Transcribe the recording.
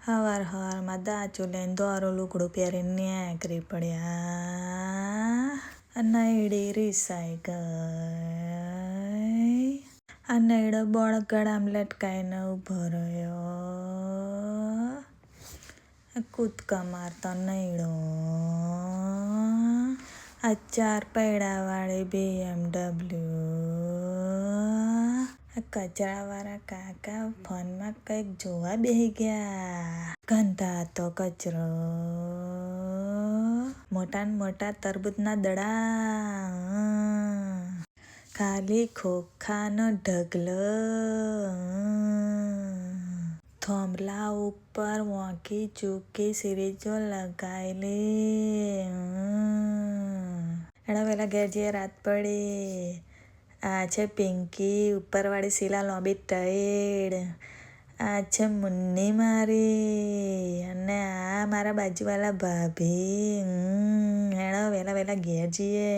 હવારમાં દાચું લઈને દોરું લુગડું પહેરીને નેકરી પડ્યા. નૈડી રીસાઈ ગઈ. આ નૈડો બળગડામાં લટકાઈને ઊભો રહ્યો. કૂદકા મારતો નૈડો. આ 4 પૈડાવાળી BMW. કચરાવાળા કાકા ફોનમાં કંઈક જોવા બેહી ગયા. ગંધાતો કચરો. મોટા ને મોટા તરબૂચના દડા. ખાલી ખોખાનો ઢગલો. થોંભલા ઉપર વોંકી ચૂકી સિરીજો લગાયેલી. એના પેલા ઘેર જઈએ રાત પડી. આ છે પિંકી ઉપરવાળી શીલા લોબી ટાઈડ. આ છે મુન્ની મારી. અને આ મારા બાજુવાળા ભાભી. હેણો વેલા ઘેર જઈએ.